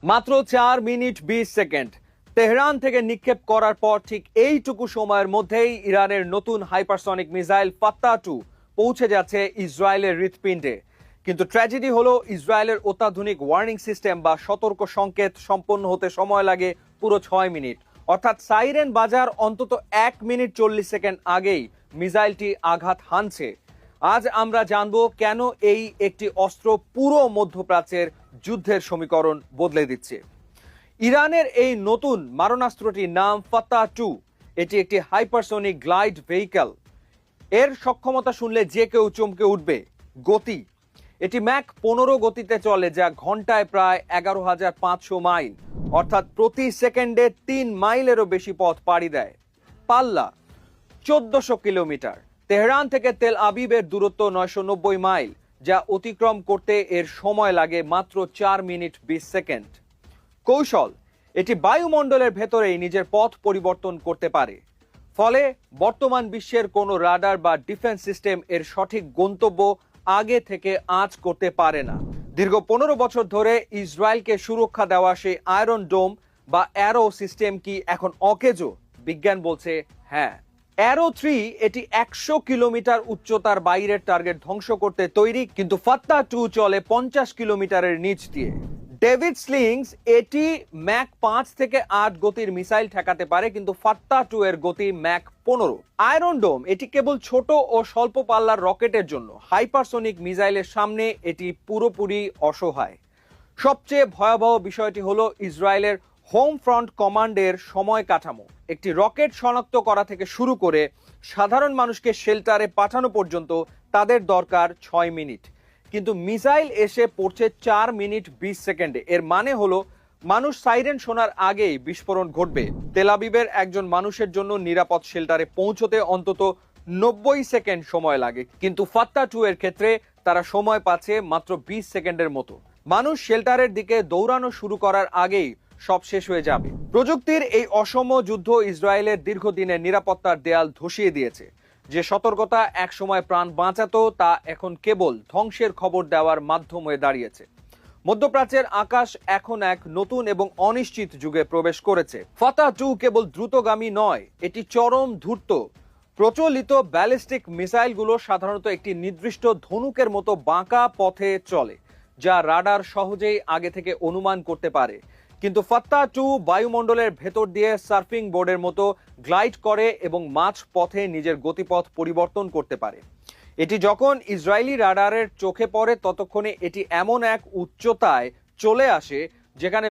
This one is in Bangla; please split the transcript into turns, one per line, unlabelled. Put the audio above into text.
মাত্র 4 মিনিট 20 সেকেন্ড তেহরান থেকে নিক্ষেপ করার পর ঠিক এইটুকু সময়ের মধ্যেই ইরানের নতুন হাইপারসনিক মিসাইল ফাত্তা-2 পৌঁছে যাচ্ছে ইসরায়েলের হৃৎপিণ্ডে। কিন্তু ট্র্যাজেডি হলো ইসরায়েলের অত্যাধুনিক ওয়ার্নিং সিস্টেম বা সতর্ক সংকেত সম্পন্ন হতে সময় লাগে পুরো 6 মিনিট। অর্থাৎ সাইরেন বাজার অন্তত 1 মিনিট 40 সেকেন্ড আগেই মিসাইলটি আঘাত হানছে। আজ আমরা জানবো কেন এই একটি অস্ত্র পুরো মধ্যপ্রাচ্যের যুদ্ধের সমীকরণ বদলে দিচ্ছে। ইরানের এই নতুন মারণাস্ত্রটির নাম ফাত্তা-2। এটি একটি হাইপারসনিক গ্লাইড ভেহিকল। এর সক্ষমতা শুনলে যে কেউ চমকে উঠবে। গতি, এটি ম্যাক 15 গতিতে চলে, যা ঘন্টায় প্রায় 11,500 মাইল, অর্থাৎ প্রতি সেকেন্ডে 3 মাইলেরও বেশি পথ পাড়ি দেয়। পাল্লা 1400 কিলোমিটার। তেহরান থেকে তেল আবিবের দূরত্ব 990 মাইল, যা অতিক্রম করতে এর সময় লাগে মাত্র 4 মিনিট 20 সেকেন্ড। কৌশল, এটি বায়ুমণ্ডলের ভেতরেই নিজের পথ পরিবর্তন করতে পারে। ফলে বর্তমান বিশ্বের কোনো রাডার বা ডিফেন্স সিস্টেম এর সঠিক গন্তব্য আগে থেকে আঁচ করতে পারে না। দীর্ঘ 15 বছর ধরে ইসরায়েলকে সুরক্ষা দেওয়া সেই আয়রন ডোম বা অ্যারো সিস্টেম কি এখন অকেজো? বিজ্ঞান বলছে হ্যাঁ। অ্যারো 3 এটি 100 কিলোমিটার উচ্চতার বাইরের টার্গেট ধ্বংস করতে তৈরি, কিন্তু ফাত্তা-2 চলে 50 কিলোমিটারের নিচ দিয়ে। ডেভিড স্লিংস এটি ম্যাক 5 থেকে 8 গতির মিসাইল ঠেকাতে পারে, কিন্তু ফাত্তা-2 এর গতি ম্যাক 15। আয়রন ডোম এটি কেবল ছোট ও স্বল্প পাল্লার রকেটের জন্য। হাইপারসনিক মিসাইলের সামনে এটি পুরোপুরি অসহায়। সবচেয়ে ভয়াবহ বিষয়টি হলো ইসরায়েলের হোম ফ্রন্ট কমান্ডের সময় কাঠামো। একটি রকেট শনাক্ত করা থেকে শুরু করে সাধারণ মানুষকে শেল্টারে পাঠানো পর্যন্ত তাদের দরকার 6 মিনিট, কিন্তু মিসাইল এসে পড়ছে 4 মিনিট 20 সেকেন্ডে। এর মানে হলো মানুষ সাইরেন শোনার আগেই বিস্ফোরণ ঘটবে। তেল আবিবের একজন মানুষের জন্য নিরাপদ শেল্টারে পৌঁছতে অন্তত 90 সেকেন্ড সময় লাগে, কিন্তু ফাত্তা-2 এর ক্ষেত্রে তারা সময় পাচ্ছে মাত্র 20 সেকেন্ডের মতো। মানুষ শেল্টারের দিকে দৌড়ানো শুরু করার আগেই সব শেষ হয়ে যাবে। প্রযুক্তির এই অসম যুদ্ধ ইসরায়েলের দীর্ঘদিনের নিরাপত্তার দেয়াল ধসিয়ে দিয়েছে। যে সতর্কতা একসময় প্রাণ বাঁচাতো, তা এখন কেবল ধ্বংসের খবর দেওয়ার মাধ্যম হয়ে দাঁড়িয়েছে। মধ্যপ্রাচ্যের আকাশ এখন এক নতুন এবং অনিশ্চিত যুগে প্রবেশ করেছে। ফাত্তা-2 কেবল দ্রুতগামী নয়, এটি চরম ধূর্ত। প্রচলিত ব্যালিস্টিক মিসাইলগুলো সাধারণত একটি নির্দিষ্ট ধনুকের মতো বাঁকা পথে চলে, যা রাডার সহজেই আগে থেকে অনুমান করতে পারে। কিন্তু ফাত্তা-2 বায়ুমণ্ডলের ভেতর দিয়ে সার্ফিং বোর্ডের মতো গ্লাইড করে এবং মাঝ পথে নিজের গতিপথ পরিবর্তন করতে পারে। এটি যখন ইসরায়েলি রাডারের চোখে পড়ে, ততক্ষণে এটি এমন এক উচ্চতায় চলে আসে যেখানে